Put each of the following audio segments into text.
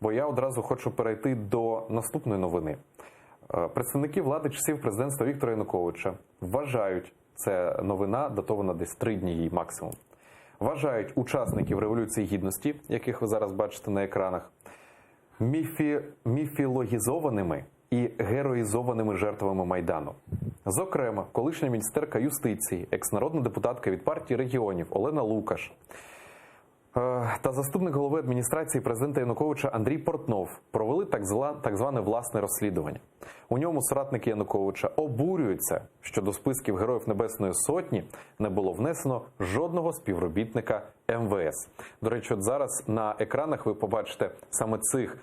бо я одразу хочу перейти до наступної новини. Представники влади часів президентства Віктора Януковича вважають, це новина датована десь 3 дні їй максимум, вважають учасників Революції Гідності, яких ви зараз бачите на екранах, міфологізованими і героїзованими жертвами Майдану. Зокрема, колишня міністерка юстиції, екс-народна депутатка від партії регіонів Олена Лукаш та заступник голови адміністрації президента Януковича Андрій Портнов провели так зване власне розслідування. У ньому соратники Януковича обурюються, що до списків Героїв Небесної Сотні не було внесено жодного співробітника МВС. До речі, от зараз на екранах ви побачите саме цих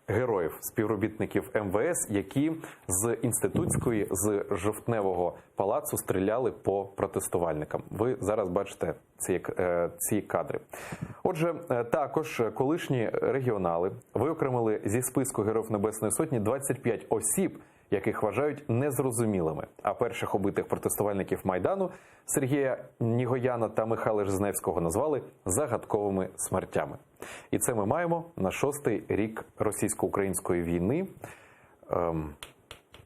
героїв, співробітників МВС, які з Інститутської, з Жовтневого палацу стріляли по протестувальникам. Ви зараз бачите ці кадри. Отже, також колишні регіонали виокремили зі списку Героїв Небесної Сотні 25 осіб, яких вважають незрозумілими. А перших убитих протестувальників Майдану Сергія Нігояна та Михайла Жизневського назвали загадковими смертями. І це ми маємо на 6-й рік російсько-української війни.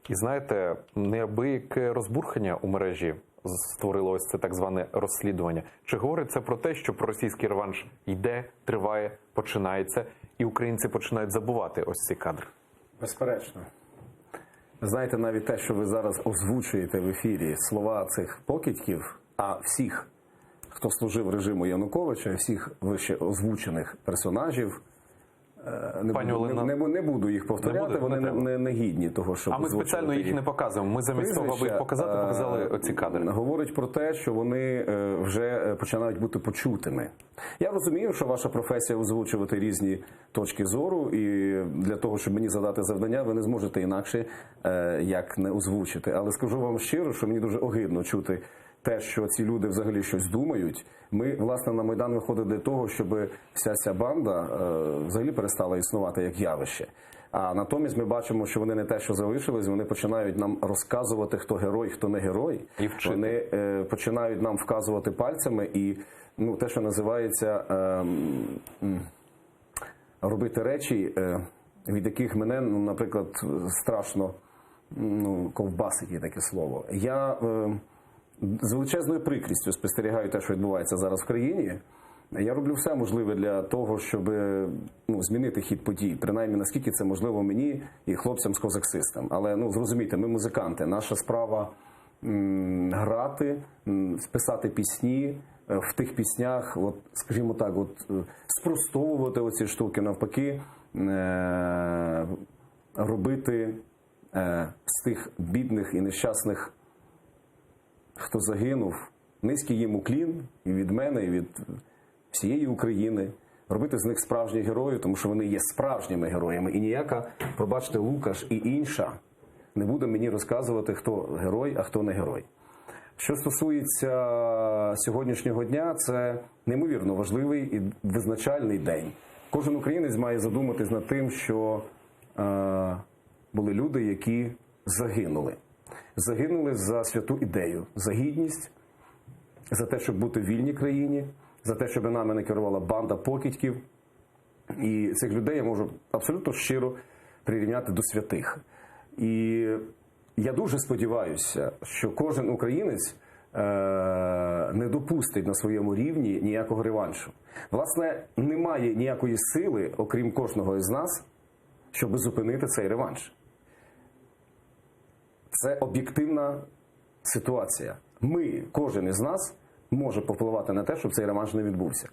І знаєте, неабияке розбурхання у мережі створило ось це так зване розслідування. Чи говорить це про те, що проросійський реванш йде, триває, починається, і українці починають забувати ось ці кадри? Безперечно. Знаєте, навіть те, що ви зараз озвучуєте в ефірі слова цих покидьків, а всіх, хто служив режиму Януковича, всіх вище озвучених персонажів, не буду їх повторяти, вони не гідні того, щоб... А ми спеціально їх не показуємо. Ми замість того, аби їх показати, показали оці кадри. Говорить про те, що вони вже починають бути почутими. Я розумію, що ваша професія озвучувати різні точки зору, і для того, щоб мені задати завдання, ви не зможете інакше, як не озвучити. Але скажу вам щиро, що мені дуже огидно чути те, що ці люди взагалі щось думають. Ми, власне, на Майдан виходили для того, щоб вся ця банда взагалі перестала існувати як явище. А натомість ми бачимо, що вони не те, що залишились, вони починають нам розказувати, хто герой, хто не герой. І вчити. Вони починають нам вказувати пальцями і те, що називається робити речі, від яких мене, наприклад, страшно ковбасить, є таке слово. Я з величезною прикрістю спостерігаю те, що відбувається зараз в країні. Я роблю все можливе для того, щоб змінити хід подій. Принаймні, наскільки це можливо мені і хлопцям з козаксистам. Але, зрозумійте, ми музиканти. Наша справа грати, писати пісні, в тих піснях, скажімо так, спростовувати оці штуки, навпаки, робити з тих бідних і нещасних, хто загинув, низький їм уклін і від мене, і від всієї України, робити з них справжніх героїв, тому що вони є справжніми героями. І ніяка, пробачте, Лукаш і інша не буде мені розказувати, хто герой, а хто не герой. Що стосується сьогоднішнього дня, це неймовірно важливий і визначальний день. Кожен українець має задуматись над тим, що були люди, які загинули. Загинули за святу ідею, за гідність, за те, щоб бути в вільній країні, за те, щоб нами не керувала банда покидьків. І цих людей я можу абсолютно щиро прирівняти до святих. І я дуже сподіваюся, що кожен українець не допустить на своєму рівні ніякого реваншу. Власне, немає ніякої сили, окрім кожного із нас, щоб зупинити цей реванш. Це об'єктивна ситуація. Кожен із нас може повпливати на те, щоб цей реванш не відбувся.